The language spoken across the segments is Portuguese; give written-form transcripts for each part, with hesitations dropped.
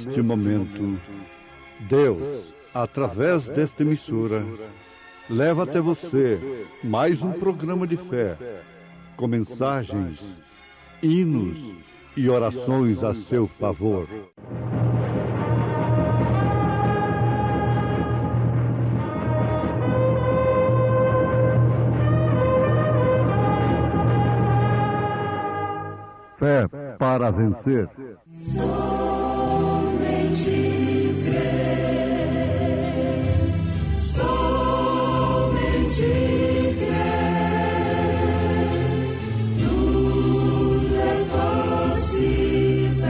neste momento, Deus, através desta emissora, leva até você mais um programa de fé, com mensagens, hinos e orações a seu favor. Fé para vencer. Somente crer, somente crer, tudo é possível,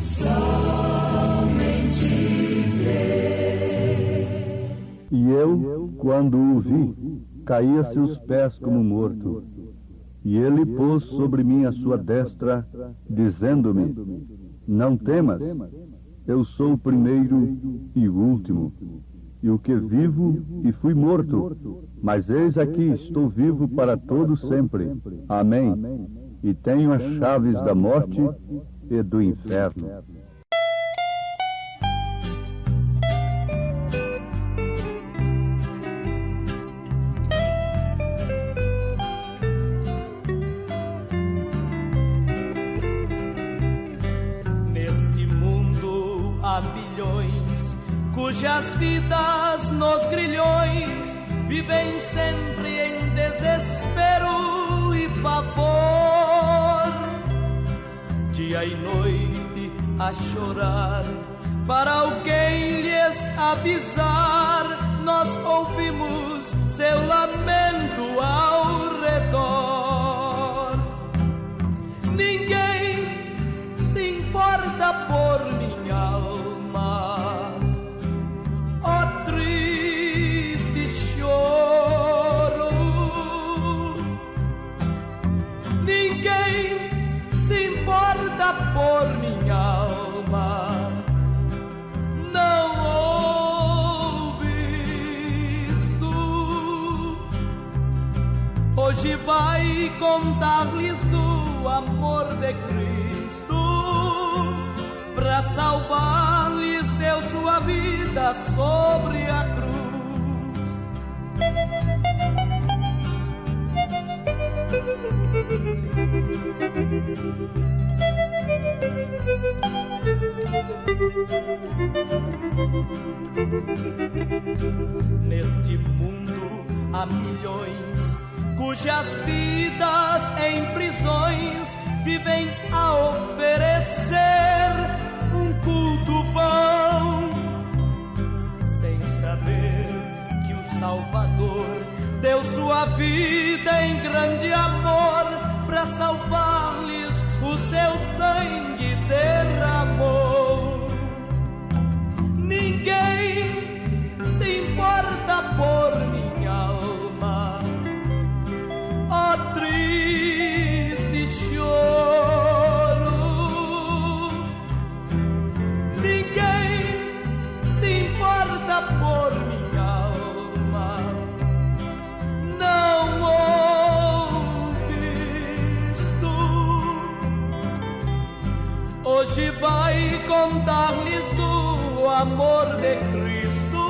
somente crer. E eu, quando o vi, caí a seus pés como morto. E ele pôs sobre mim a sua destra, dizendo-me: não temas, eu sou o primeiro e o último, e o que vivo e fui morto, mas eis aqui estou vivo para todo sempre. Amém. E tenho as chaves da morte e do inferno. Há milhões cujas vidas nos grilhões vivem sempre em desespero e pavor, dia e noite a chorar para alguém lhes avisar. Nós ouvimos seu lamento ao redor. Ninguém se importa por minha alma, ó triste choro. Ninguém se importa por minha alma, não ouves tu. Hoje vai contar-lhes do amor de Cristo, para salvar-lhes deu sua vida sobre a cruz. Neste mundo há milhões cujas vidas em prisões vivem a oferecer um culto vão, sem saber que o Salvador deu sua vida em grande amor, para salvar-lhes o seu sangue derramou. Ninguém se importa por minha alma, ó triste choro. Por minha alma, não ouves tu. Hoje vai contar-lhes do amor de Cristo,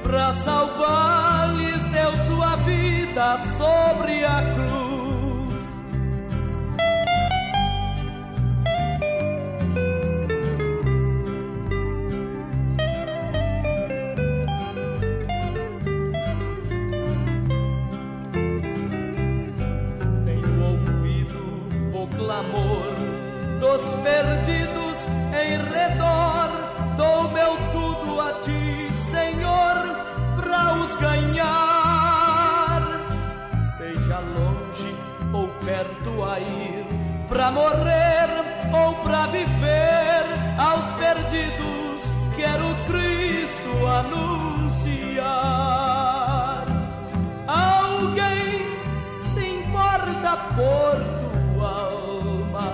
para salvar-lhes deu sua vida sobre a cruz. Dos perdidos em redor, dou meu tudo a ti, Senhor, para os ganhar. Seja longe ou perto a ir, para morrer ou para viver, aos perdidos quero Cristo anunciar. Alguém se importa por tua alma,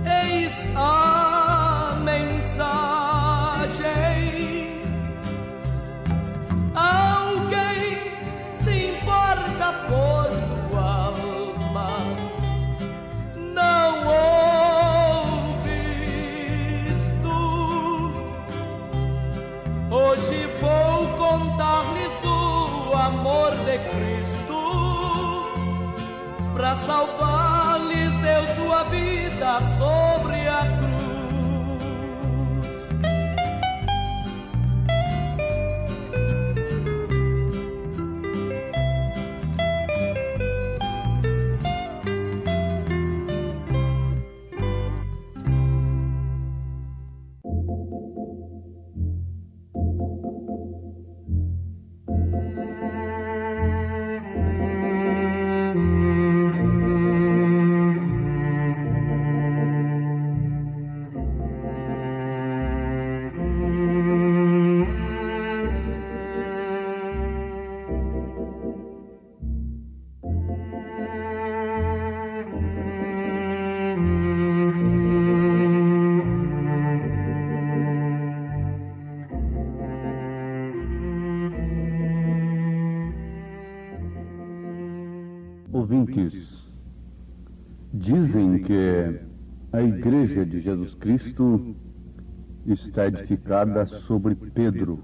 eis a mensagem. Alguém se importa por tua alma, não ouves contar-lhes do amor de Cristo. Para salvar-lhes deu sua vida sobre a cruz. Ouvintes, dizem que a Igreja de Jesus Cristo está edificada sobre Pedro,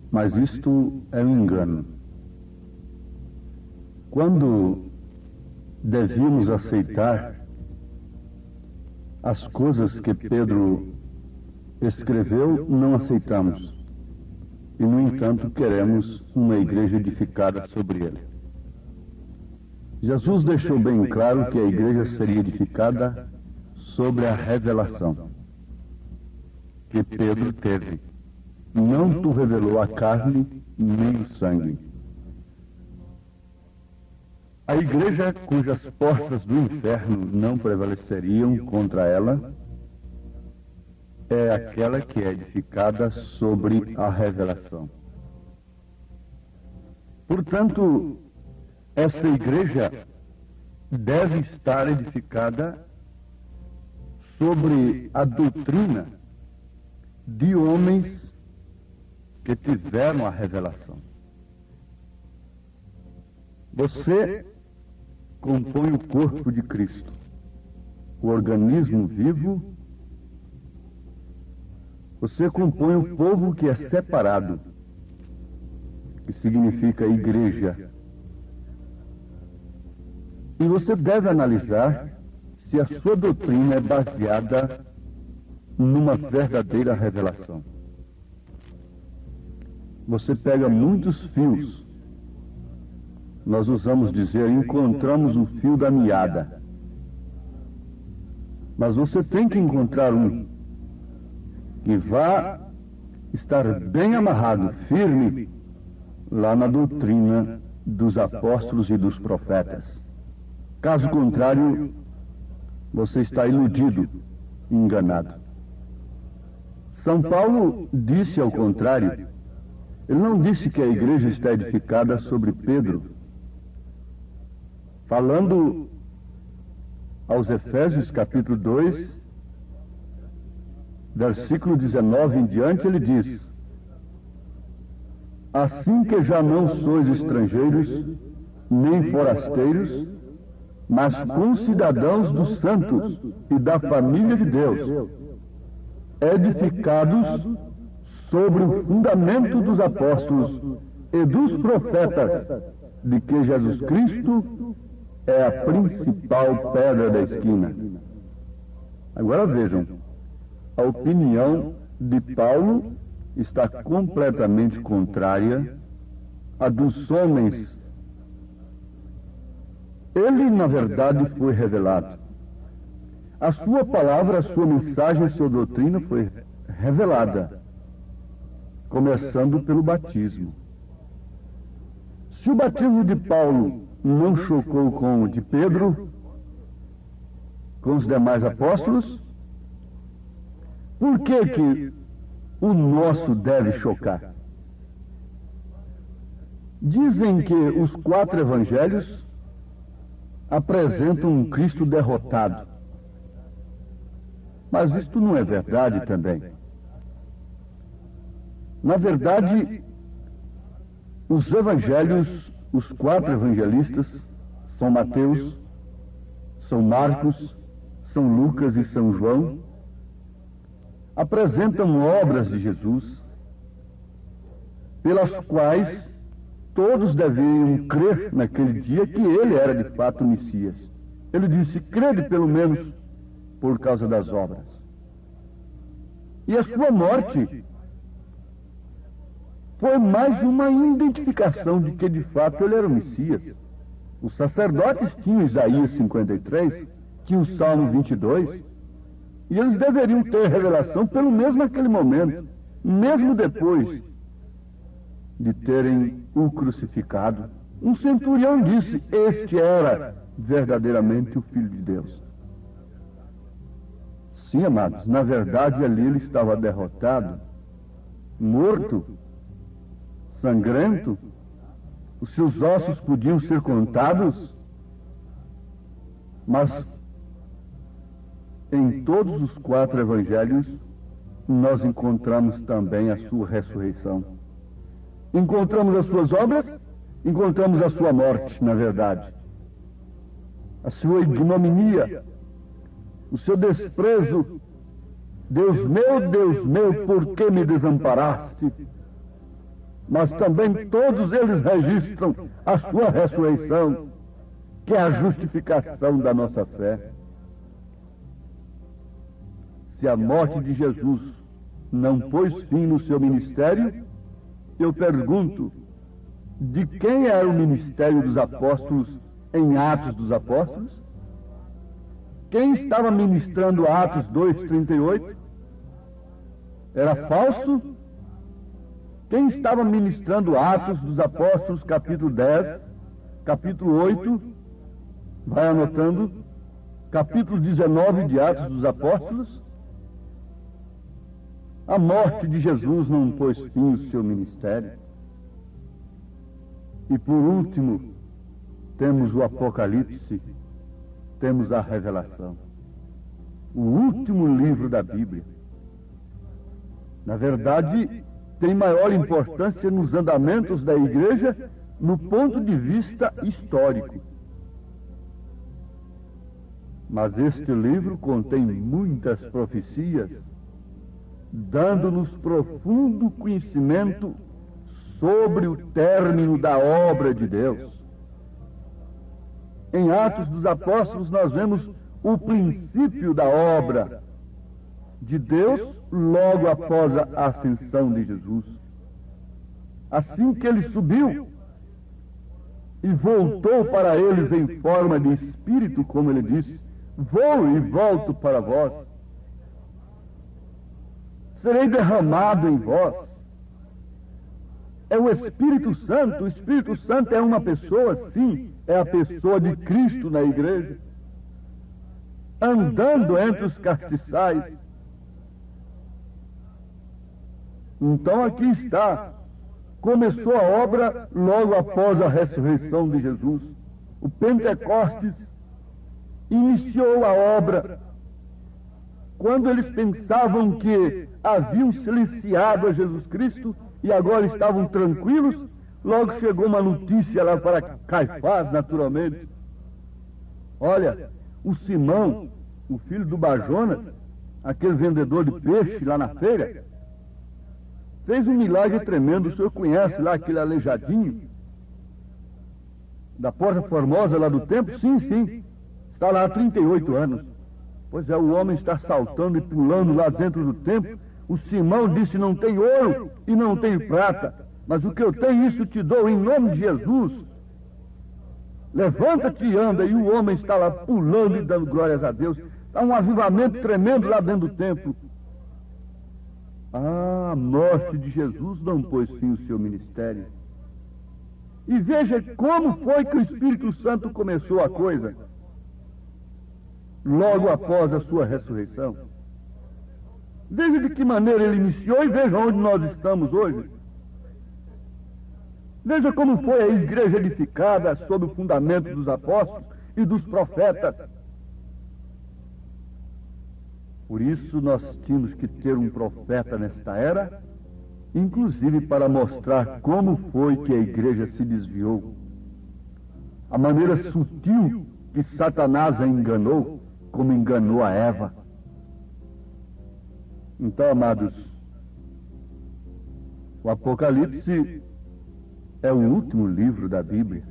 mas isto é um engano. Quando devíamos aceitar as coisas que Pedro escreveu, não aceitamos. E, no entanto, queremos uma igreja edificada sobre ele. Jesus deixou bem claro que a igreja seria edificada sobre a revelação que Pedro teve. Não tu revelou a carne nem o sangue. A igreja cujas portas do inferno não prevaleceriam contra ela é aquela que é edificada sobre a revelação. Portanto, essa igreja deve estar edificada sobre a doutrina de homens que tiveram a revelação. Você compõe o corpo de Cristo, o organismo vivo. Você compõe o povo que é separado, que significa igreja. E você deve analisar se a sua doutrina é baseada numa verdadeira revelação. Você pega muitos fios. Nós usamos dizer, encontramos o fio da meada. Mas você tem que encontrar um que vá estar bem amarrado, firme, lá na doutrina dos apóstolos e dos profetas. Caso contrário, você está iludido, enganado. São Paulo disse ao contrário. Ele não disse que a igreja está edificada sobre Pedro. Falando aos Efésios capítulo 2, versículo 19 em diante, ele diz: assim que já não sois estrangeiros, nem forasteiros, mas concidadãos dos santos e da família de Deus, edificados sobre o fundamento dos apóstolos e dos profetas, de que Jesus Cristo é a principal pedra da esquina. Agora vejam, a opinião de Paulo está completamente contrária à dos homens. Ele, na verdade, foi revelado. A sua palavra, a sua mensagem, a sua doutrina foi revelada, começando pelo batismo. Se o batismo de Paulo não chocou com o de Pedro, com os demais apóstolos, por que o nosso deve chocar? Dizem que os 4 evangelhos apresentam um Cristo derrotado. Mas isto não é verdade também. Na verdade, os evangelhos, os 4 evangelistas, São Mateus, São Marcos, São Lucas e São João, apresentam obras de Jesus pelas quais todos deveriam crer naquele dia que ele era de fato o Messias. Ele disse: crede pelo menos por causa das obras. E a sua morte foi mais uma identificação de que de fato ele era o Messias. Os sacerdotes tinham Isaías 53, tinham o Salmo 22, e eles deveriam ter revelação pelo menos naquele momento, mesmo depois de terem o crucificado. Um centurião disse: este era verdadeiramente o Filho de Deus. Sim, amados, na verdade ali ele estava derrotado, morto, sangrento. Os seus ossos podiam ser contados, mas em todos os 4 evangelhos nós encontramos também a sua ressurreição. Encontramos as suas obras, encontramos a sua morte, na verdade. A sua ignominia, o seu desprezo. Deus meu, por que me desamparaste? Mas também todos eles registram a sua ressurreição, que é a justificação da nossa fé. Se a morte de Jesus não pôs fim no seu ministério, eu pergunto: de quem era o ministério dos apóstolos em Atos dos Apóstolos? Quem estava ministrando Atos 2:38? Era falso? Quem estava ministrando Atos dos Apóstolos, capítulo 10, capítulo 8, vai anotando, capítulo 19 de Atos dos Apóstolos? A morte de Jesus não pôs fim ao seu ministério. E por último, temos o Apocalipse, temos a Revelação, o último livro da Bíblia. Na verdade, tem maior importância nos andamentos da igreja no ponto de vista histórico. Mas este livro contém muitas profecias, dando-nos profundo conhecimento sobre o término da obra de Deus. Em Atos dos Apóstolos nós vemos o princípio da obra de Deus logo após a ascensão de Jesus. Assim que ele subiu e voltou para eles em forma de espírito, como ele disse: vou e volto para vós, serei derramado em vós. É o Espírito Santo. O Espírito Santo é uma pessoa, sim, é a pessoa de Cristo na igreja, andando entre os castiçais. Então aqui está, começou a obra logo após a ressurreição de Jesus. O Pentecostes iniciou a obra quando eles pensavam que haviam silenciado a Jesus Cristo e agora estavam tranquilos. Logo chegou uma notícia lá para Caifás, naturalmente. Olha, o Simão, o filho do Barjonas, aquele vendedor de peixe lá na feira, fez um milagre tremendo. O senhor conhece lá aquele aleijadinho da Porta Formosa lá do templo? Sim, sim. Está lá há 38 anos. Pois é, o homem está saltando e pulando lá dentro do templo. O Simão disse: não tem ouro e não tem prata, mas o que eu tenho, isso te dou em nome de Jesus. Levanta-te e anda. E o homem está lá pulando e dando glórias a Deus. Está um avivamento tremendo lá dentro do templo. A morte de Jesus não pôs fim ao seu ministério. E veja como foi que o Espírito Santo começou a coisa. Logo após a sua ressurreição. Veja de que maneira ele iniciou e veja onde nós estamos hoje. Veja como foi a igreja edificada sob o fundamento dos apóstolos e dos profetas. Por isso nós tínhamos que ter um profeta nesta era, inclusive para mostrar como foi que a igreja se desviou. A maneira sutil que Satanás a enganou, como enganou a Eva. Então, amados, O Apocalipse é o último livro da Bíblia.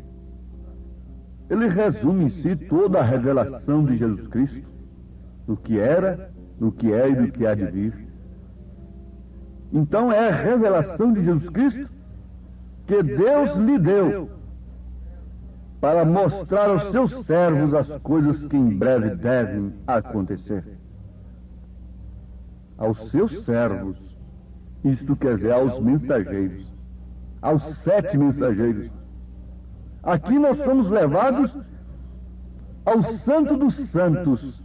Ele resume em si toda a revelação de Jesus Cristo, do que era, do que é e do que há de vir. Então é a revelação de Jesus Cristo que Deus lhe deu para mostrar aos seus servos as coisas que em breve devem acontecer. Aos seus servos, isto quer dizer, aos mensageiros, aos 7 mensageiros. Aqui nós somos levados ao Santo dos Santos,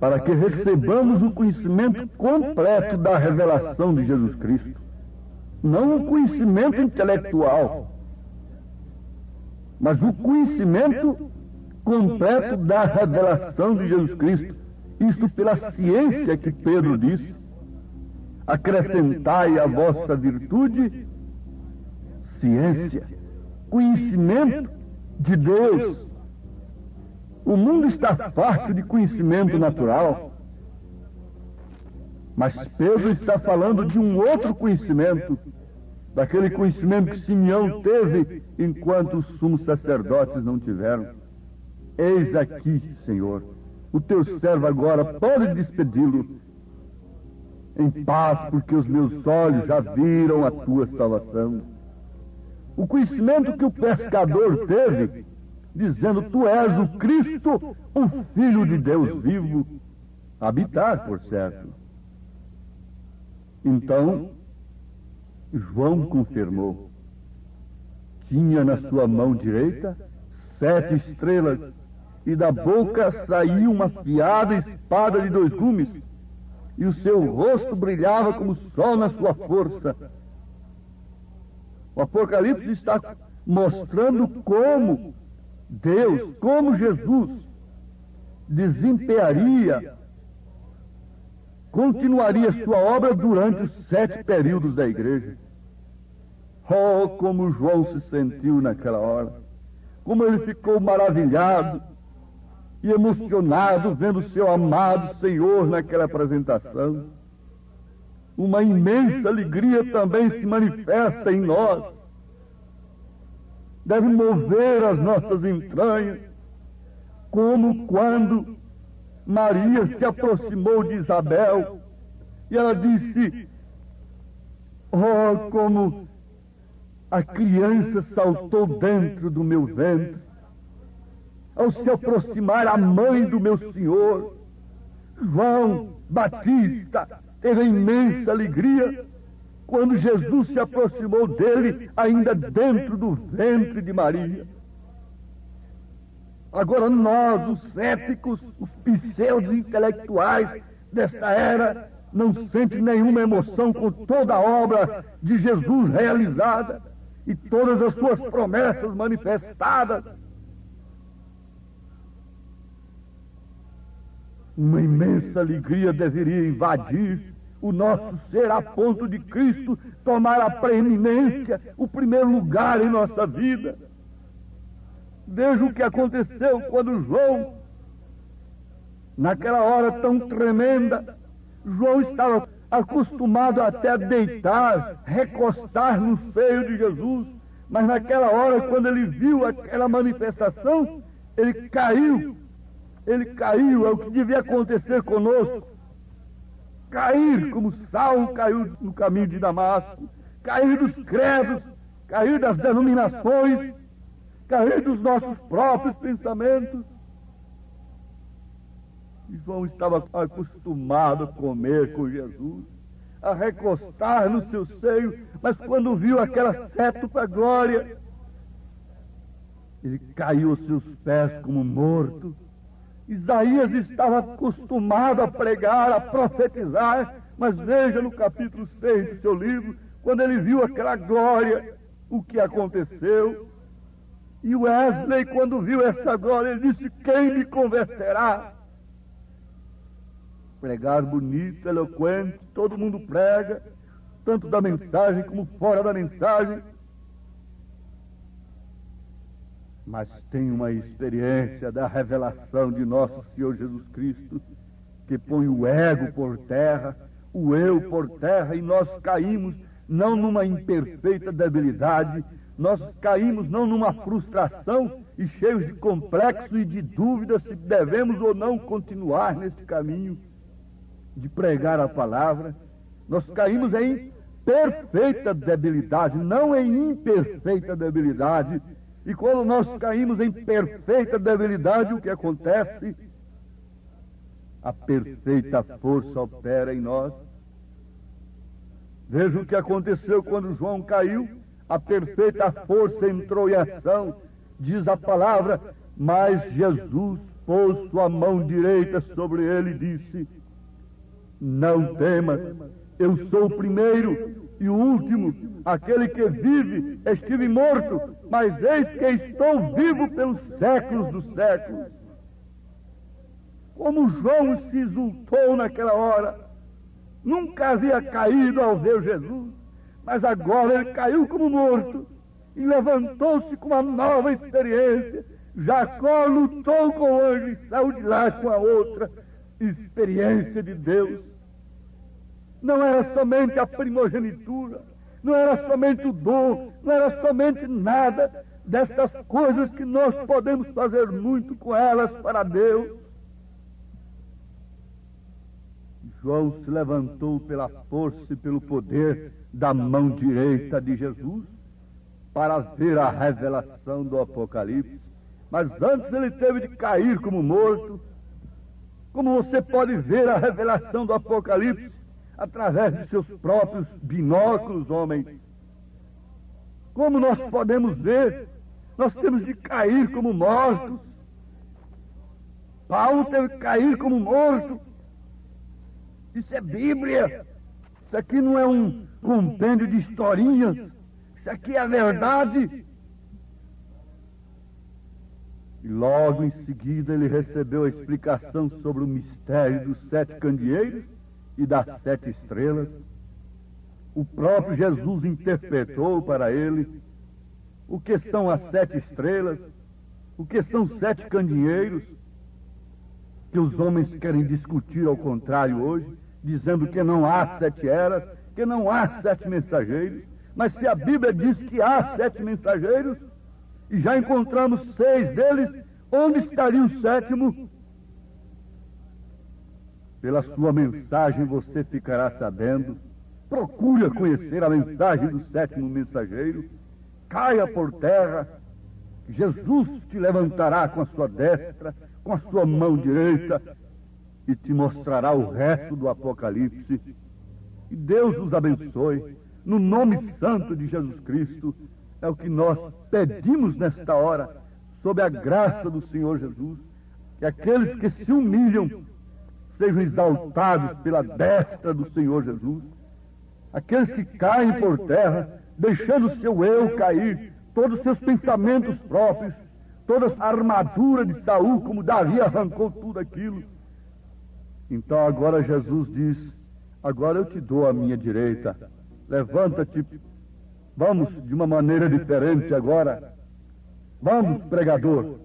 para que recebamos o conhecimento completo da revelação de Jesus Cristo. Não o conhecimento intelectual, mas o conhecimento completo da revelação de Jesus Cristo. Isto pela ciência que Pedro disse: acrescentai à vossa virtude ciência, conhecimento de Deus. O mundo está farto de conhecimento natural, mas Pedro está falando de um outro conhecimento, daquele conhecimento que Simeão teve enquanto os sumos sacerdotes não tiveram. Eis aqui, Senhor, o teu servo agora pode despedi-lo em paz, porque os meus olhos já viram a tua salvação. O conhecimento que o pescador teve, dizendo: tu és o Cristo, o Filho de Deus vivo, habitar, por certo. Então, João confirmou. Tinha na sua mão direita 7 estrelas, e da boca saía uma afiada espada de 2 gumes, e o seu rosto brilhava como o sol na sua força. O Apocalipse está mostrando como Deus, como Jesus, desempenharia, continuaria sua obra durante os 7 períodos da igreja. Oh, como João se sentiu naquela hora, como ele ficou maravilhado e emocionado vendo seu amado Senhor naquela apresentação. Uma imensa alegria também se manifesta em nós. Deve mover as nossas entranhas, como quando Maria se aproximou de Isabel e ela disse: oh, como a criança saltou dentro do meu ventre ao se aproximar a mãe do meu Senhor. João Batista teve imensa alegria quando Jesus se aproximou dele, ainda dentro do ventre de Maria. Agora nós, os céticos, os pseudos intelectuais desta era, não sentem nenhuma emoção com toda a obra de Jesus realizada e todas as suas promessas manifestadas. Uma imensa alegria deveria invadir o nosso ser, a ponto de Cristo tomar a preeminência, o primeiro lugar em nossa vida. Veja o que aconteceu quando João, naquela hora tão tremenda, João estava acostumado até a deitar, recostar no seio de Jesus, mas naquela hora, quando ele viu aquela manifestação, ele caiu. Ele caiu, é o que devia acontecer conosco. Cair como Saulo caiu no caminho de Damasco, cair dos credos, cair das denominações, cair dos nossos próprios pensamentos. E João estava acostumado a comer com Jesus, a recostar no seu seio, mas quando viu aquela sétupla glória, ele caiu aos seus pés como morto. Isaías estava acostumado a pregar, a profetizar, mas veja no capítulo 6 do seu livro, quando ele viu aquela glória, o que aconteceu. E Wesley, quando viu essa glória, ele disse: quem me converterá? Pregar bonito, eloquente, todo mundo prega, tanto da mensagem como fora da mensagem. Mas tem uma experiência da revelação de nosso Senhor Jesus Cristo, que põe o ego por terra, o eu por terra, e nós caímos não numa imperfeita debilidade, nós caímos não numa frustração e cheios de complexo e de dúvida se devemos ou não continuar nesse caminho de pregar a palavra. Nós caímos em perfeita debilidade, não em imperfeita debilidade. E quando nós caímos em perfeita debilidade, o que acontece? A perfeita força opera em nós. Veja o que aconteceu quando João caiu. A perfeita força entrou em ação. Diz a palavra, mas Jesus pôs sua mão direita sobre ele e disse: não temas, eu sou o primeiro e o último, aquele que vive. Estive morto, mas eis que estou vivo pelos séculos dos séculos. Como João se exultou naquela hora. Nunca havia caído ao ver Jesus, mas agora ele caiu como morto e levantou-se com uma nova experiência. Jacó lutou com o anjo e saiu de lá com a outra experiência de Deus. Não era somente a primogenitura, não era somente o dom, não era somente nada dessas coisas que nós podemos fazer muito com elas para Deus. João se levantou pela força e pelo poder da mão direita de Jesus para ver a revelação do Apocalipse. Mas antes ele teve de cair como morto. Como você pode ver a revelação do Apocalipse? Através de seus próprios binóculos, homens. Como nós podemos ver? Nós temos de cair como mortos. Paulo teve que cair como morto. Isso é Bíblia. Isso aqui não é um compêndio de historinhas. Isso aqui é a verdade. E logo em seguida ele recebeu a explicação sobre o mistério dos 7 candeeiros e das 7 estrelas. O próprio Jesus interpretou para ele o que são as 7 estrelas, o que são 7 candeeiros, que os homens querem discutir ao contrário hoje, dizendo que não há 7 eras, que não há 7 mensageiros. Mas se a Bíblia diz que há 7 mensageiros, e já encontramos 6 deles, onde estaria o 7º? Pela sua mensagem você ficará sabendo. Procure conhecer a mensagem do 7º mensageiro. Caia por terra. Jesus te levantará com a sua destra, com a sua mão direita, e te mostrará o resto do Apocalipse. E Deus nos abençoe. No nome santo de Jesus Cristo, é o que nós pedimos nesta hora, sob a graça do Senhor Jesus, que aqueles que se humilham sejam exaltados pela destra do Senhor Jesus. Aqueles que caem por terra, deixando seu eu cair, todos os seus pensamentos próprios, toda a armadura de Saul, como Davi arrancou tudo aquilo. Então agora Jesus diz: agora eu te dou a minha direita, levanta-te, vamos de uma maneira diferente agora. Vamos, pregador,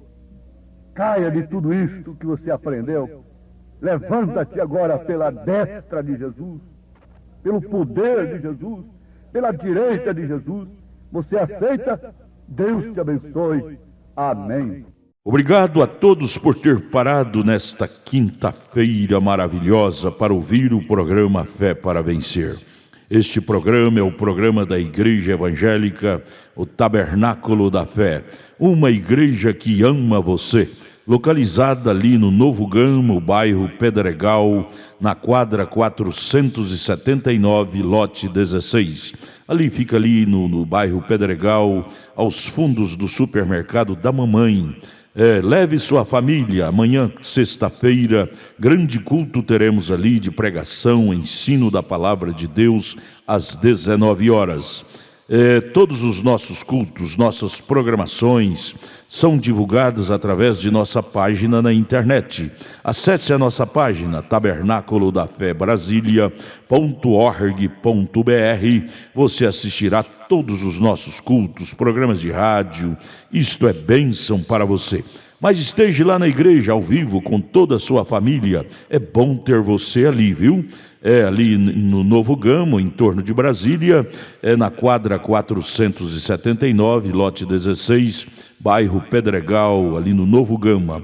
caia de tudo isto que você aprendeu. Levanta-te agora pela destra de Jesus, pelo poder de Jesus, pela direita de Jesus. Você aceita? Deus te abençoe. Amém. Obrigado a todos por ter parado nesta quinta-feira maravilhosa para ouvir o programa Fé para Vencer. Este programa é o programa da Igreja Evangélica, o Tabernáculo da Fé, uma igreja que ama você, localizada ali no Novo Gama, bairro Pedregal, na quadra 479, lote 16. Ali fica ali no bairro Pedregal, aos fundos do supermercado da mamãe. Leve sua família. Amanhã, sexta-feira, grande culto teremos ali de pregação, ensino da palavra de Deus às 19 horas. Todos os nossos cultos, nossas programações são divulgadas através de nossa página na internet. Acesse a nossa página tabernaculodafebrasilia.org.br. Você assistirá todos os nossos cultos, programas de rádio. Isto é bênção para você. Mas esteja lá na igreja ao vivo com toda a sua família. É bom ter você ali, viu? É ali no Novo Gama, em torno de Brasília, é na quadra 479, lote 16, bairro Pedregal, ali no Novo Gama.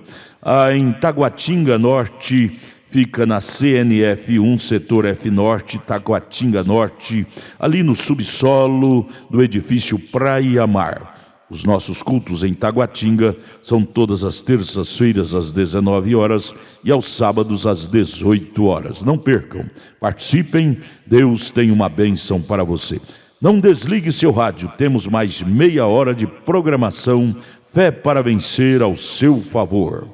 Em Taguatinga Norte, fica na CNF 1, setor F Norte, Taguatinga Norte, ali no subsolo do edifício Praia Mar. Os nossos cultos em Taguatinga são todas as terças-feiras às 19 horas e aos sábados às 18 horas. Não percam, participem, Deus tem uma bênção para você. Não desligue seu rádio, temos mais meia hora de programação, Fé para Vencer ao seu favor.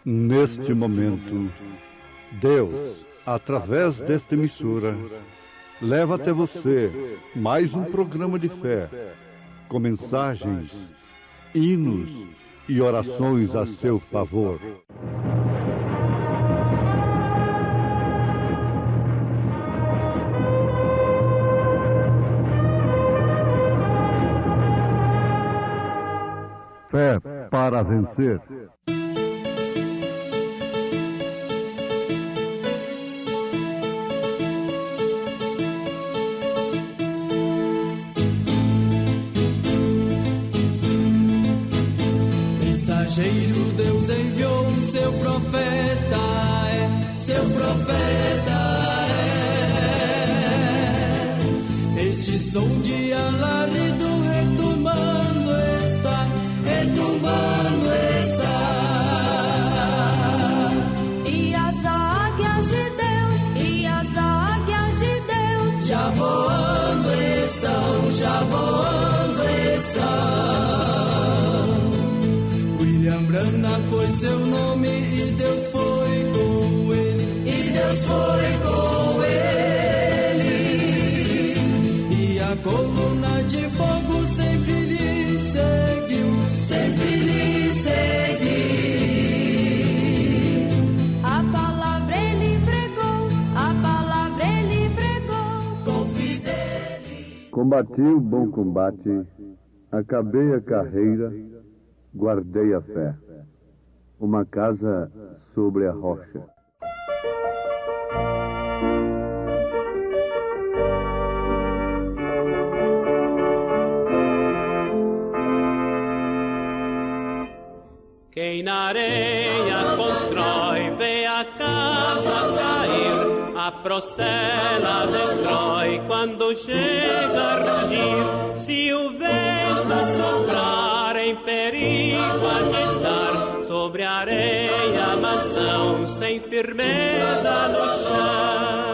Neste momento, Deus, através desta emissora, leva até você mais um programa de fé, com mensagens, hinos e orações a seu favor. Fé para vencer. Mensageiro Deus enviou seu profeta, seu profeta Este som de alarido retumbando está, retumbando está. E as águias de Deus, e as águias de Deus já voando estão, já voando estão. William Branham foi seu nome e Deus foi com ele, e Deus foi com ele. E a coluna de fogo sempre lhe seguiu, sempre lhe seguiu. A palavra ele pregou, a palavra ele pregou com fidelidade. Combati o bom combate, acabei a carreira, guardei a fé. Uma casa sobre a rocha. Quem na areia constrói, vê a casa cair, a procela destrói quando chega a rugir. Se o vento soprar, em perigo há de estar, sobre a areia mansão, sem firmeza no chão.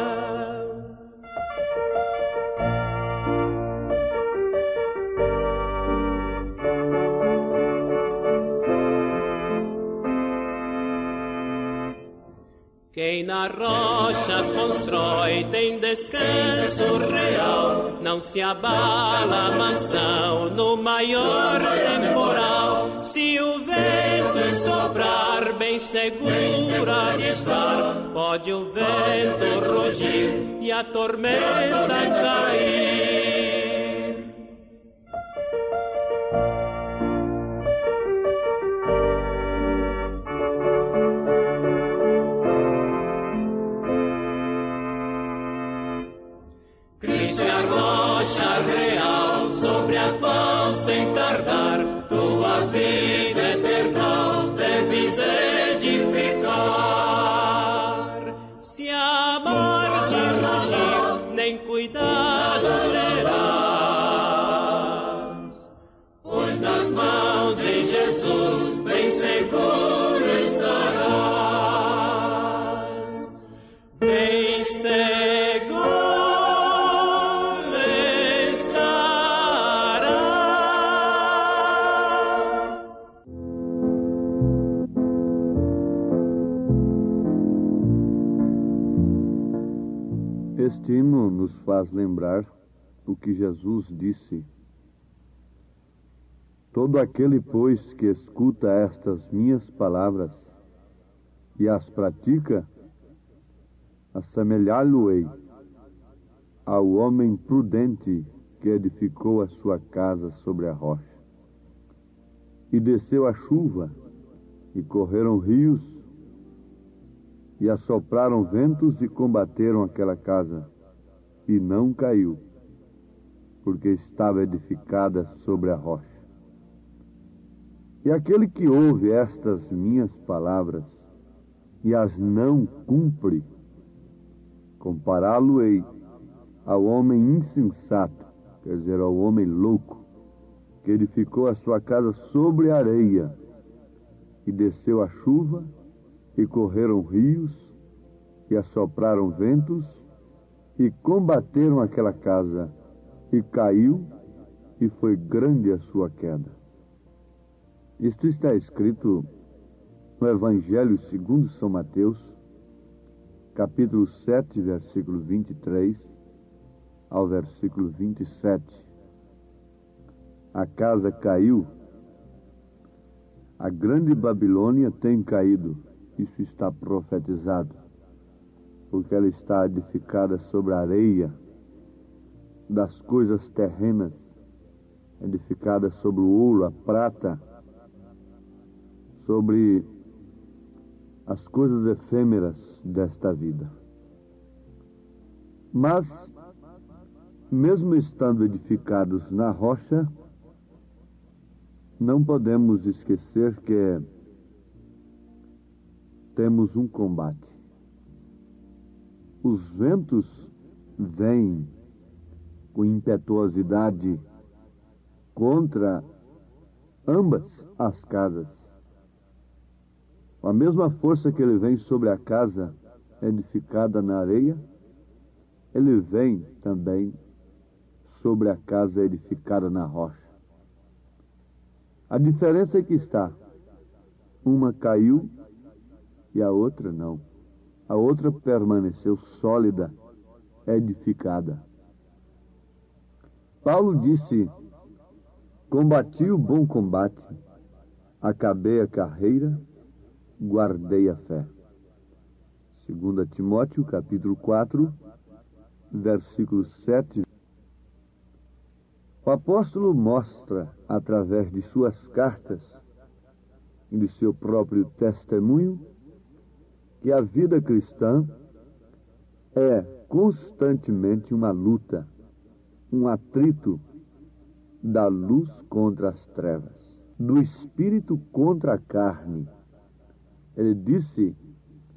Quem na rocha constrói tem descanso real, não se abala a mansão no maior temporal. Se o vento soprar, bem segura de estar, pode o vento rugir e a tormenta cair. Real, sobre a qual sem tardar tua vida eterna deves edificar. Se a morte rugir, nem cuidado terá, Este hino nos faz lembrar o que Jesus disse: todo aquele, pois, que escuta estas minhas palavras e as pratica, assemelhá-lo-ei ao homem prudente que edificou a sua casa sobre a rocha. E desceu a chuva, e correram rios, e assopraram ventos e combateram aquela casa, e não caiu, porque estava edificada sobre a rocha. E aquele que ouve estas minhas palavras e as não cumpre, compará-lo-ei ao homem insensato, quer dizer, ao homem louco, que edificou a sua casa sobre a areia, e desceu a chuva, e correram rios, e assopraram ventos, e combateram aquela casa, e caiu, e foi grande a sua queda. Isto está escrito no Evangelho segundo São Mateus, capítulo 7, versículo 23 ao versículo 27. A casa caiu, a grande Babilônia tem caído, isso está profetizado, porque ela está edificada sobre a areia das coisas terrenas, edificada sobre o ouro, a prata, sobre as coisas efêmeras desta vida. Mas, mesmo estando edificados na rocha, não podemos esquecer que temos um combate. Os ventos vêm com impetuosidade contra ambas as casas. Com a mesma força que ele vem sobre a casa edificada na areia, ele vem também sobre a casa edificada na rocha. A diferença é que está, uma caiu e a outra não. A outra permaneceu sólida, edificada. Paulo disse: combati o bom combate, acabei a carreira, guardei a fé. 2 Timóteo, capítulo 4, versículo 7. O apóstolo mostra, através de suas cartas e de seu próprio testemunho, que a vida cristã é constantemente uma luta, um atrito da luz contra as trevas, do espírito contra a carne. Ele disse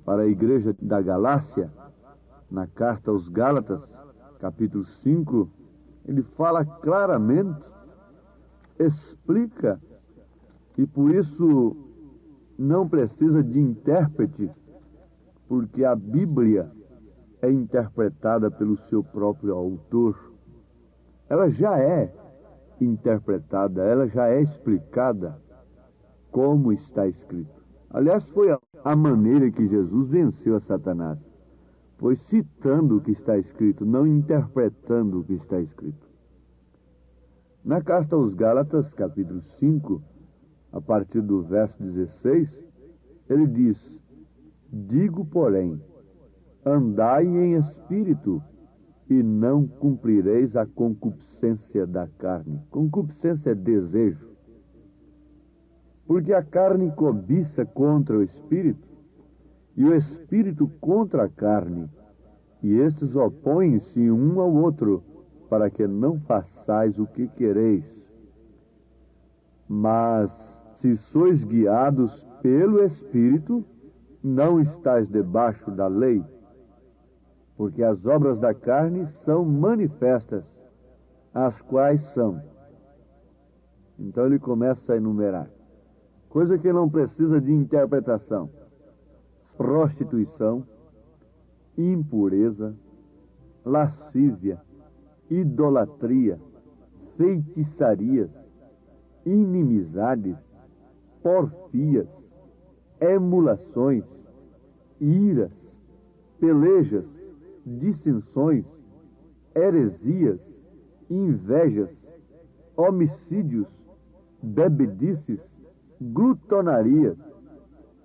para a igreja da Galácia, na carta aos Gálatas, capítulo 5, ele fala claramente, explica, e por isso não precisa de intérprete, porque a Bíblia é interpretada pelo seu próprio autor. Ela já é interpretada, ela já é explicada como está escrito. Aliás, foi a maneira que Jesus venceu a Satanás. Foi citando o que está escrito, não interpretando o que está escrito. Na carta aos Gálatas, capítulo 5, a partir do verso 16, ele diz: digo, porém, andai em espírito, e não cumprireis a concupiscência da carne. Concupiscência é desejo. Porque a carne cobiça contra o espírito, e o espírito contra a carne, e estes opõem-se um ao outro, para que não façais o que quereis. Mas, se sois guiados pelo Espírito, não estáis debaixo da lei, porque as obras da carne são manifestas, as quais são. Então ele começa a enumerar, coisa que não precisa de interpretação: prostituição, impureza, lascívia, idolatria, feitiçarias, inimizades, porfias, emulações, iras, pelejas, dissensões, heresias, invejas, homicídios, bebedices, glutonarias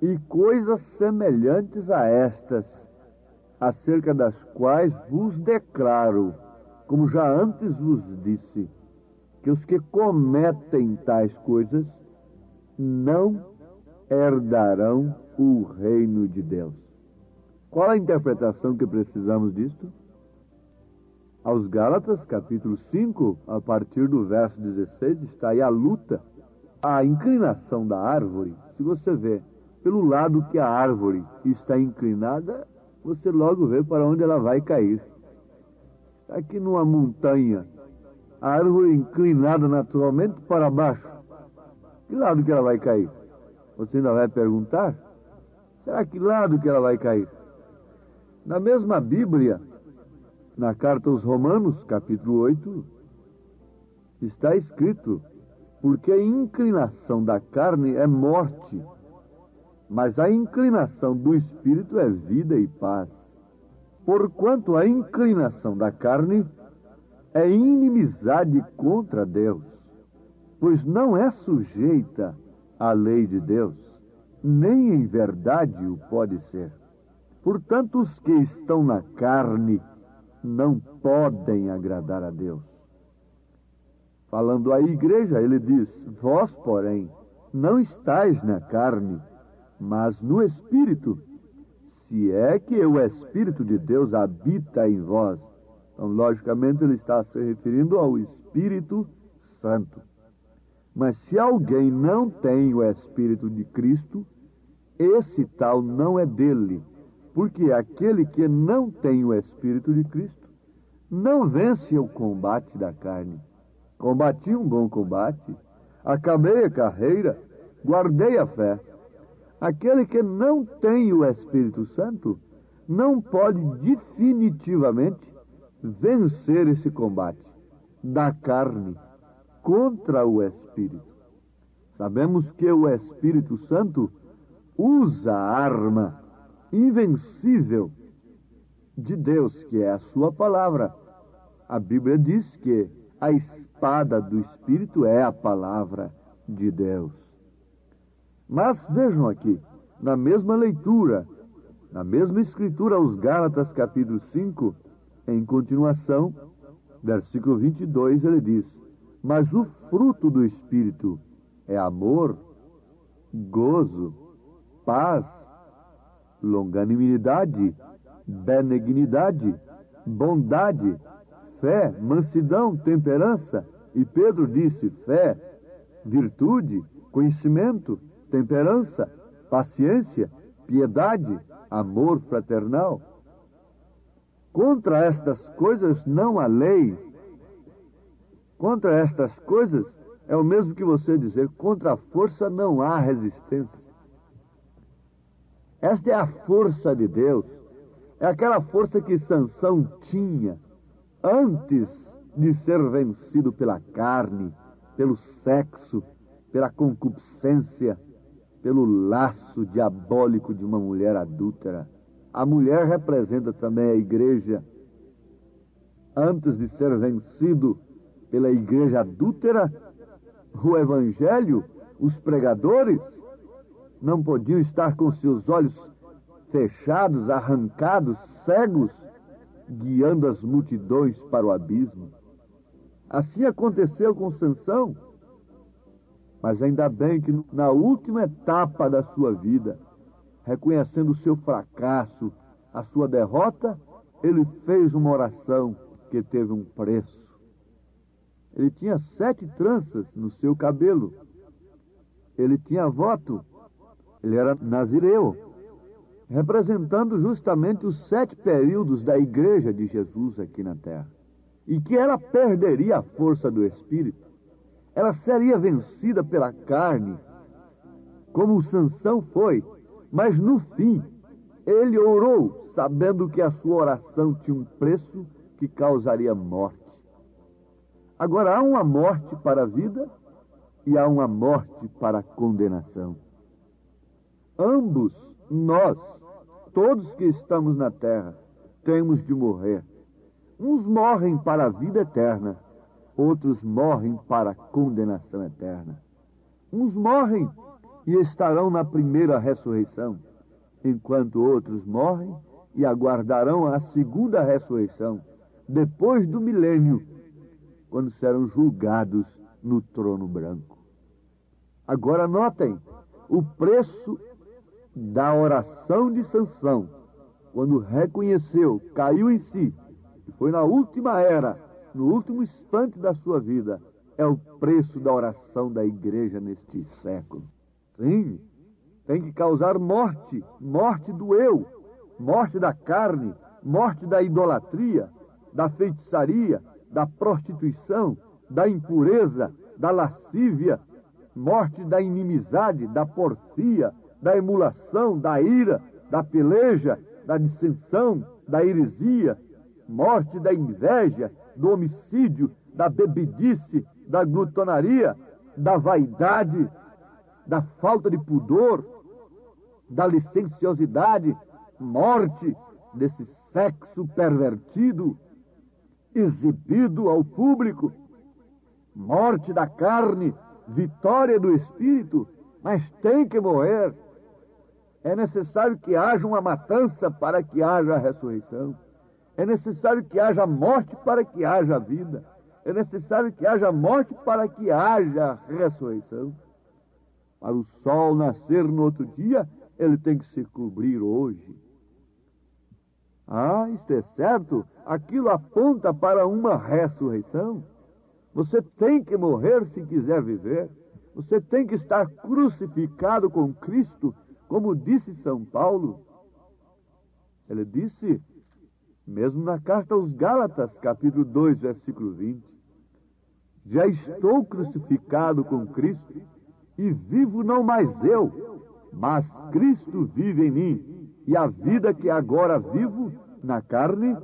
e coisas semelhantes a estas, acerca das quais vos declaro, como já antes vos disse, que os que cometem tais coisas não herdarão o reino de Deus. Qual a interpretação que precisamos disto? Aos Gálatas, capítulo 5, a partir do verso 16, está aí a luta, a inclinação da árvore. Se você vê pelo lado que a árvore está inclinada, você logo vê para onde ela vai cair. Está aqui numa montanha, a árvore inclinada naturalmente para baixo. Que lado que ela vai cair? Você ainda vai perguntar? Será que lado que ela vai cair? Na mesma Bíblia, na carta aos Romanos, capítulo 8, está escrito: porque a inclinação da carne é morte, mas a inclinação do Espírito é vida e paz. Porquanto a inclinação da carne é inimizade contra Deus, pois não é sujeita à lei de Deus, nem em verdade o pode ser. Portanto, os que estão na carne não podem agradar a Deus. Falando à igreja, ele diz: vós, porém, não estáis na carne, mas no Espírito, se é que o Espírito de Deus habita em vós. Então, logicamente, ele está se referindo ao Espírito Santo. Mas se alguém não tem o Espírito de Cristo, esse tal não é dele, porque aquele que não tem o Espírito de Cristo não vence o combate da carne. Combati um bom combate, acabei a carreira, guardei a fé. Aquele que não tem o Espírito Santo não pode definitivamente vencer esse combate da carne contra o Espírito. Sabemos que o Espírito Santo usa a arma invencível de Deus, que é a sua palavra. A Bíblia diz que a espada do Espírito é a palavra de Deus. Mas vejam aqui, na mesma leitura, na mesma escritura aos Gálatas capítulo 5, em continuação, versículo 22, ele diz: mas o fruto do Espírito é amor, gozo, paz, longanimidade, benignidade, bondade, fé, mansidão, temperança. E Pedro disse: fé, virtude, conhecimento, temperança, paciência, piedade, amor fraternal. Contra estas coisas não há lei. Contra estas coisas é o mesmo que você dizer: contra a força não há resistência. Esta é a força de Deus. É aquela força que Sansão tinha antes de ser vencido pela carne, pelo sexo, pela concupiscência, pelo laço diabólico de uma mulher adúltera. A mulher representa também a igreja. Antes de ser vencido pela igreja adúltera, o evangelho, os pregadores, não podiam estar com seus olhos fechados, arrancados, cegos, guiando as multidões para o abismo. Assim aconteceu com Sansão. Mas ainda bem que na última etapa da sua vida, reconhecendo o seu fracasso, a sua derrota, ele fez uma oração que teve um preço. Ele tinha 7 tranças no seu cabelo. Ele tinha voto. Ele era nazireu, representando justamente os 7 períodos da igreja de Jesus aqui na terra. E que ela perderia a força do Espírito. Ela seria vencida pela carne, como Sansão foi. Mas no fim, ele orou, sabendo que a sua oração tinha um preço que causaria morte. Agora, há uma morte para a vida e há uma morte para a condenação. Ambos, nós, todos que estamos na terra, temos de morrer. Uns morrem para a vida eterna, outros morrem para a condenação eterna. Uns morrem e estarão na primeira ressurreição, enquanto outros morrem e aguardarão a segunda ressurreição, depois do milênio, quando serão julgados no trono branco. Agora notem o preço da oração de Sansão, quando reconheceu, caiu em si, e foi na última era, no último instante da sua vida, é o preço da oração da igreja neste século. Sim, tem que causar morte, morte do eu, morte da carne, morte da idolatria, da feitiçaria, da prostituição, da impureza, da lascívia, morte da inimizade, da porfia, da emulação, da ira, da peleja, da dissensão, da heresia, morte da inveja, do homicídio, da bebidice, da glutonaria, da vaidade, da falta de pudor, da licenciosidade, morte desse sexo pervertido, exibido ao público, morte da carne, vitória do espírito, mas tem que morrer. É necessário que haja uma matança para que haja a ressurreição. É necessário que haja morte para que haja vida. É necessário que haja morte para que haja ressurreição. Para o sol nascer no outro dia, ele tem que se cobrir hoje. Ah, isto é certo, aquilo aponta para uma ressurreição. Você tem que morrer se quiser viver. Você tem que estar crucificado com Cristo, como disse São Paulo. Ele disse, mesmo na carta aos Gálatas, capítulo 2, versículo 20, já estou crucificado com Cristo, e vivo não mais eu, mas Cristo vive em mim, e a vida que agora vivo na carne,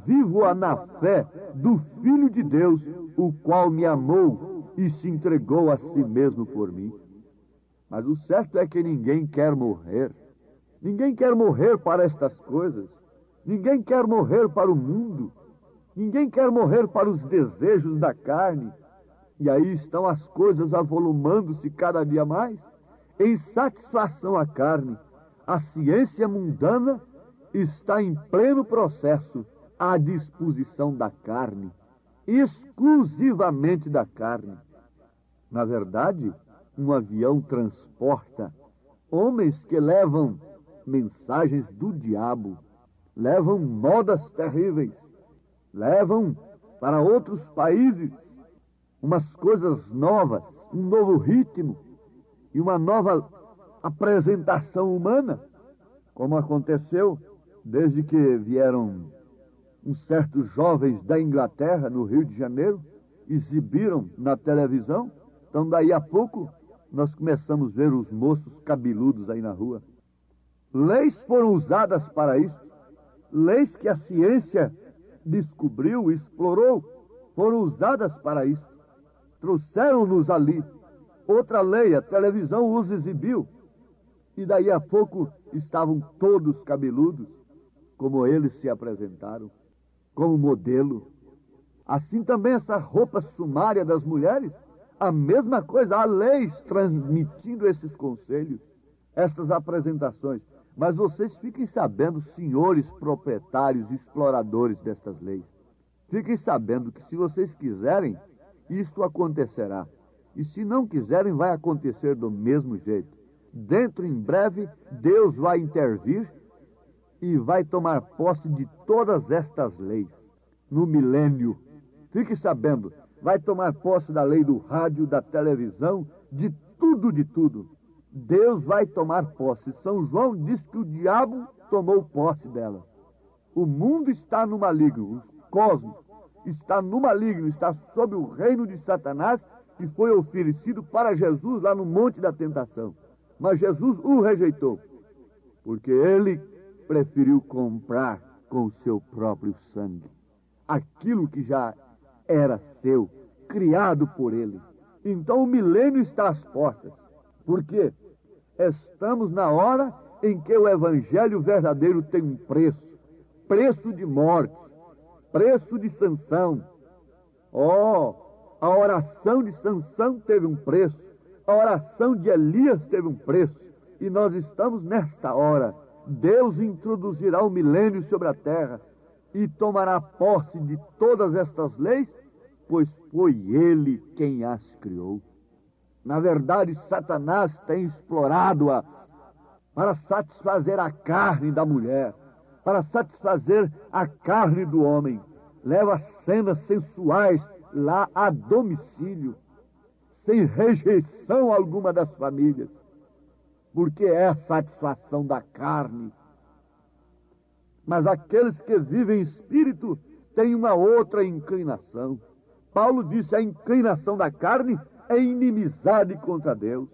vivo-a na fé do Filho de Deus, o qual me amou e se entregou a si mesmo por mim. Mas o certo é que ninguém quer morrer. Ninguém quer morrer para estas coisas. Ninguém quer morrer para o mundo. Ninguém quer morrer para os desejos da carne. E aí estão as coisas avolumando-se cada dia mais, em satisfação à carne. A ciência mundana está em pleno processo à disposição da carne, exclusivamente da carne. Na verdade, um avião transporta homens que levam mensagens do diabo, levam modas terríveis, levam para outros países umas coisas novas, um novo ritmo e uma nova apresentação humana, como aconteceu desde que vieram uns certos jovens da Inglaterra, no Rio de Janeiro, exibiram na televisão. Então, daí a pouco, nós começamos a ver os moços cabeludos aí na rua. Leis foram usadas para isso. Leis que a ciência descobriu, explorou, foram usadas para isso. Trouxeram-nos ali. Outra lei, a televisão os exibiu. E daí a pouco estavam todos cabeludos, como eles se apresentaram, como modelo. Assim também essa roupa sumária das mulheres, a mesma coisa, há leis transmitindo esses conselhos, estas apresentações. Mas vocês fiquem sabendo, senhores proprietários, exploradores destas leis, fiquem sabendo que se vocês quiserem, isto acontecerá. E se não quiserem, vai acontecer do mesmo jeito. Dentro, em breve, Deus vai intervir e vai tomar posse de todas estas leis. No milênio, fique sabendo, vai tomar posse da lei do rádio, da televisão, de tudo, de tudo. Deus vai tomar posse. São João diz que o diabo tomou posse delas. O mundo está no maligno, o cosmos está no maligno, está sob o reino de Satanás, que foi oferecido para Jesus lá no Monte da Tentação. Mas Jesus o rejeitou, porque ele preferiu comprar com o seu próprio sangue aquilo que já era seu, criado por ele. Então o milênio está às portas, porque estamos na hora em que o evangelho verdadeiro tem um preço. preço de morte, preço de Sansão. A oração de Sansão teve um preço, a oração de Elias teve um preço, e nós estamos nesta hora. Deus introduzirá o milênio sobre a terra e tomará posse de todas estas leis, pois foi Ele quem as criou. Na verdade, Satanás tem explorado-as para satisfazer a carne da mulher, para satisfazer a carne do homem. Leva cenas sensuais lá a domicílio, sem rejeição alguma das famílias, porque é a satisfação da carne. Mas aqueles que vivem em espírito têm uma outra inclinação. Paulo disse: a inclinação da carne é inimizade contra Deus.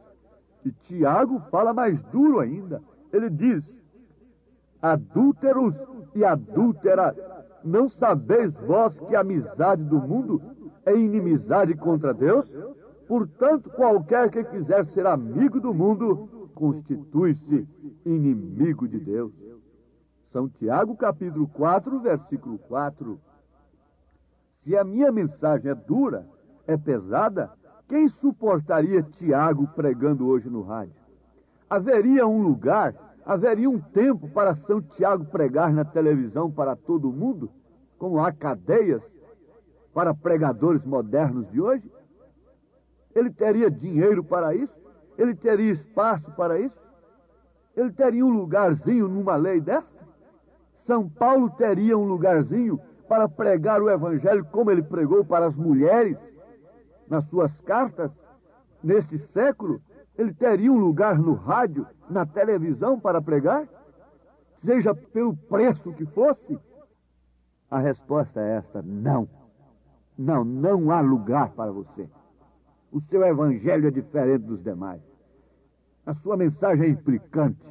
E Tiago fala mais duro ainda. Ele diz: adúlteros e adúlteras, não sabeis vós que a amizade do mundo é inimizade contra Deus? Portanto, qualquer que quiser ser amigo do mundo, constitui-se inimigo de Deus. São Tiago, capítulo 4, versículo 4. Se a minha mensagem é dura, é pesada, quem suportaria Tiago pregando hoje no rádio? Haveria um lugar, haveria um tempo para São Tiago pregar na televisão para todo mundo, como há cadeias para pregadores modernos de hoje? Ele teria dinheiro para isso? Ele teria espaço para isso? Ele teria um lugarzinho numa lei desta? São Paulo teria um lugarzinho para pregar o evangelho como ele pregou para as mulheres nas suas cartas? Neste século, ele teria um lugar no rádio, na televisão para pregar? Seja pelo preço que fosse? A resposta é esta: não. Não há lugar para você. O seu evangelho é diferente dos demais. A sua mensagem é implicante.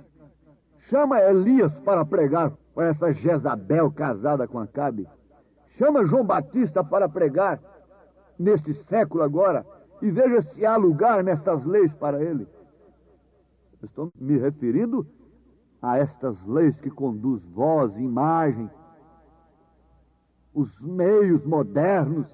Chama Elias para pregar para essa Jezabel casada com Acabe. Chama João Batista para pregar neste século agora e veja se há lugar nestas leis para ele. Estou me referindo a estas leis que conduz voz, imagem, os meios modernos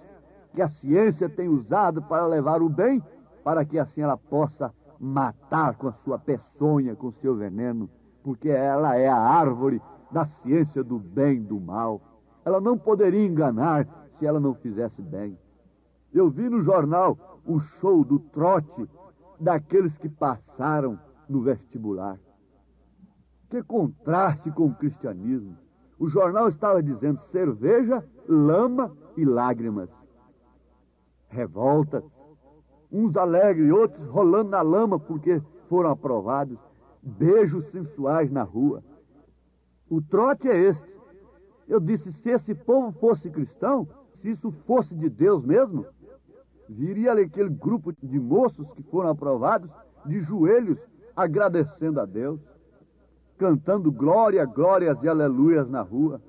que a ciência tem usado para levar o bem, para que assim ela possa matar com a sua peçonha, com o seu veneno, porque ela é a árvore da ciência do bem e do mal. Ela não poderia enganar se ela não fizesse bem. Eu vi no jornal o show do trote daqueles que passaram no vestibular. Que contraste com o cristianismo. O jornal estava dizendo cerveja, lama e lágrimas. Revoltas. Uns alegres, outros rolando na lama porque foram aprovados. Beijos sensuais na rua. O trote é este. Eu disse, se esse povo fosse cristão, se isso fosse de Deus mesmo, viria ali aquele grupo de moços que foram aprovados, de joelhos, agradecendo a Deus, cantando glória, glórias e aleluias na rua.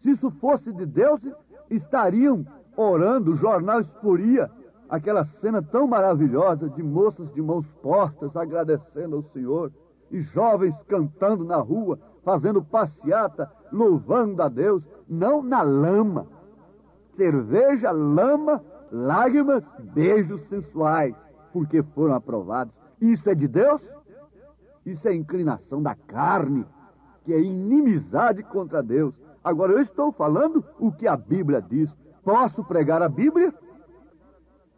Se isso fosse de Deus, estariam orando, o jornal exporia aquela cena tão maravilhosa de moças de mãos postas, agradecendo ao Senhor, e jovens cantando na rua, fazendo passeata, louvando a Deus, não na lama. Cerveja, lama, lágrimas, beijos sensuais, porque foram aprovados. Isso é de Deus? Isso é inclinação da carne, que é inimizade contra Deus. Agora, eu estou falando o que a Bíblia diz. Posso pregar a Bíblia?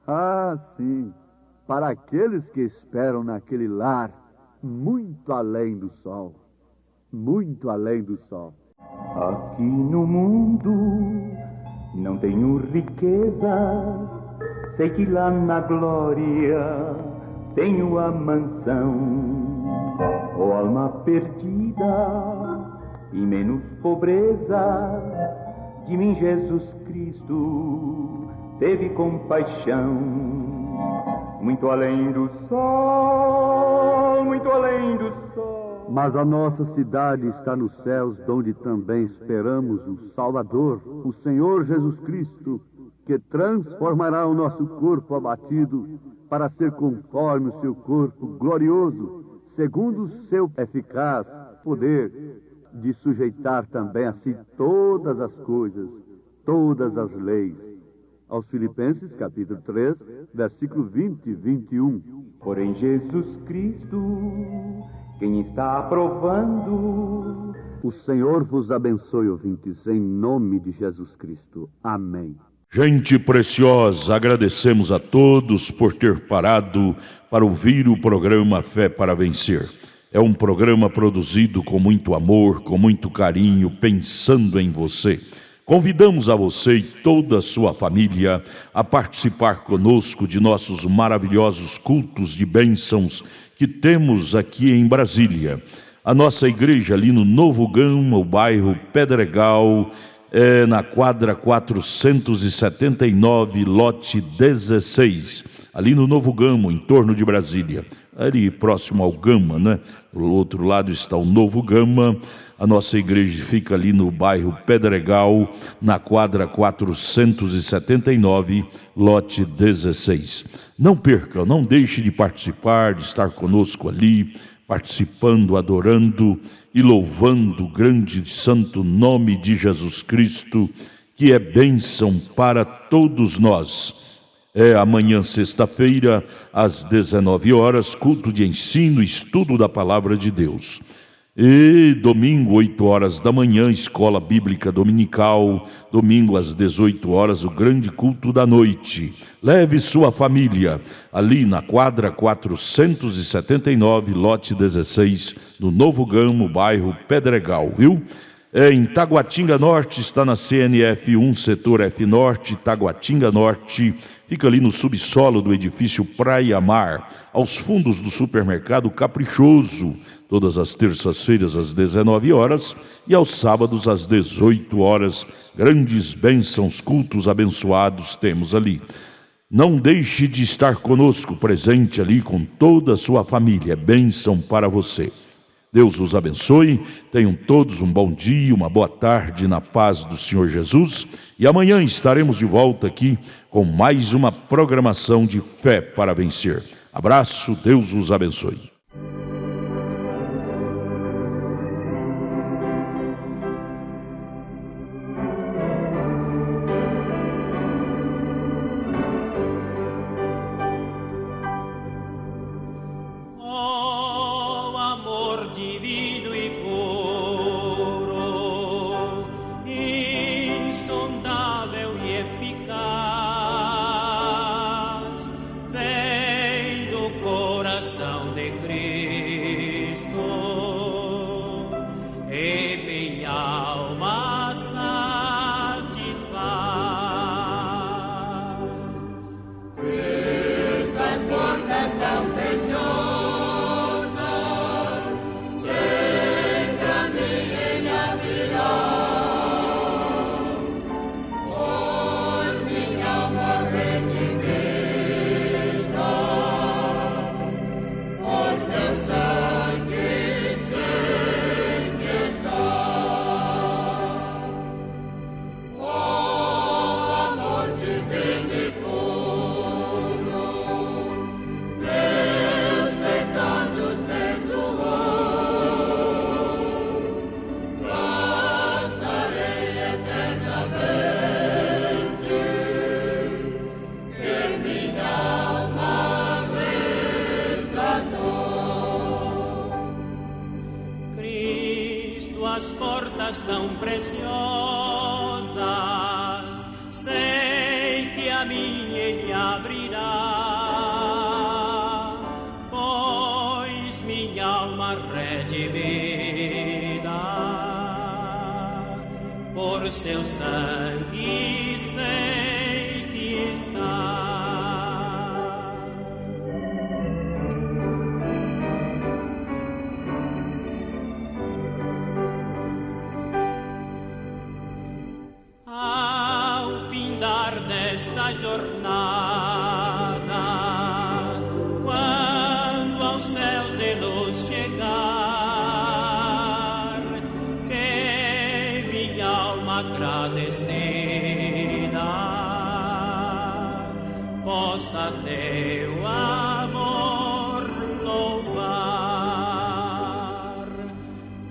Ah, sim, para aqueles que esperam naquele lar, muito além do sol. Muito além do sol. Aqui no mundo não tenho riqueza, sei que lá na glória tenho a mansão. Ó alma perdida e menos pobreza, de mim Jesus Cristo teve compaixão. Muito além do sol, muito além do sol. Mas a nossa cidade está nos céus, donde também esperamos o Salvador, o Senhor Jesus Cristo, que transformará o nosso corpo abatido para ser conforme o seu corpo glorioso, segundo o seu eficaz poder, de sujeitar também a si todas as coisas, todas as leis. Aos Filipenses, capítulo 3, versículo 20 e 21. Porém Jesus Cristo, quem está aprovando... O Senhor vos abençoe, ouvintes, em nome de Jesus Cristo. Amém. Gente preciosa, agradecemos a todos por ter parado para ouvir o programa Fé para Vencer. É um programa produzido com muito amor, com muito carinho, pensando em você. Convidamos a você e toda a sua família a participar conosco de nossos maravilhosos cultos de bênçãos que temos aqui em Brasília. A nossa igreja ali no Novo Gama, o bairro Pedregal, na quadra 479, lote 16, ali no Novo Gama, em torno de Brasília, ali próximo ao Gama, né? Do outro lado está o Novo Gama. A nossa igreja fica ali no bairro Pedregal, na quadra 479, lote 16. Não perca, não deixe de participar, de estar conosco ali, participando, adorando e louvando o grande e santo nome de Jesus Cristo, que é bênção para todos nós. Amanhã, sexta-feira, às 19 horas, culto de ensino e estudo da Palavra de Deus. E domingo, 8 horas da manhã, escola bíblica dominical. Domingo às 18 horas, o grande culto da noite. Leve sua família ali na quadra 479, lote 16, no Novo Gama, bairro Pedregal, viu? Em Taguatinga Norte, está na CNF 1, setor F Norte, Taguatinga Norte. Fica ali no subsolo do edifício Praia Mar, aos fundos do supermercado Caprichoso. Todas as terças-feiras às 19 horas e aos sábados às 18 horas. Grandes bênçãos, cultos abençoados temos ali. Não deixe de estar conosco, presente ali com toda a sua família. É bênção para você. Deus os abençoe. Tenham todos um bom dia, uma boa tarde na paz do Senhor Jesus. E amanhã estaremos de volta aqui com mais uma programação de Fé para Vencer. Abraço, Deus os abençoe.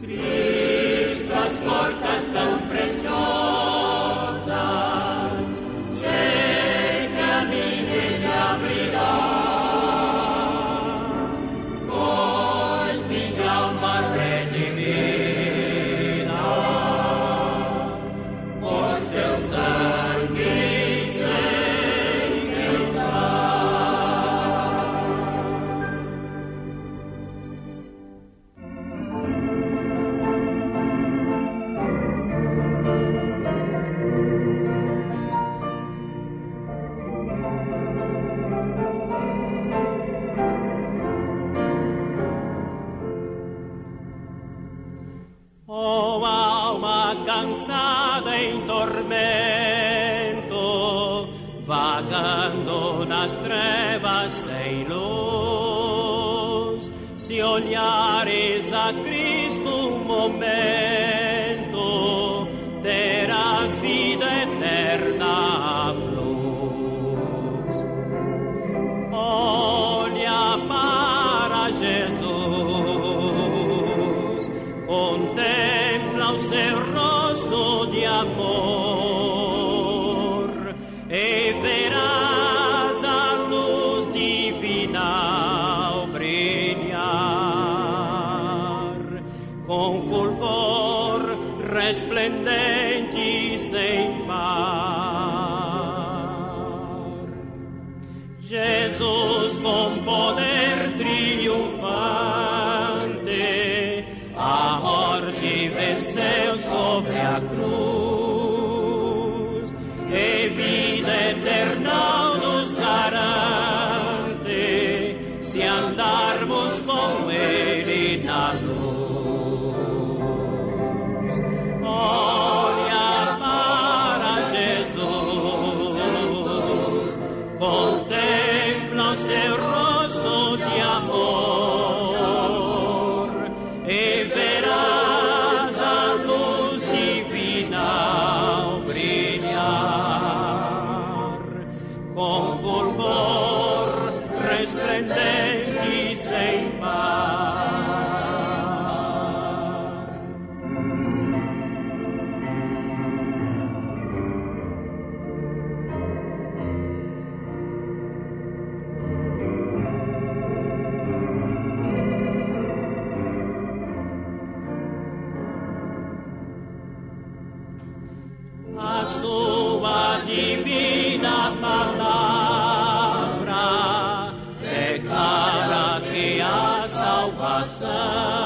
Cristo Oh alma cansada em tormento, vagando nas trevas sem luz, se olhares a Cristo um momento, terás vida eterna a luz. Olha para Jesus, contempla o seu rosto de amor e verás a luz divina ao brilhar com fulgor resplendente sem par. Jesus com poder triunfante a morte venceu sobre a cruz e vida eterna nos garante se andarmos com Ele na luz. Olha para Jesus, contempla o seu rosto de amor e verás a luz divina ao brilhar com fulgor resplendente sem par. A sua divina palavra declara que há salvação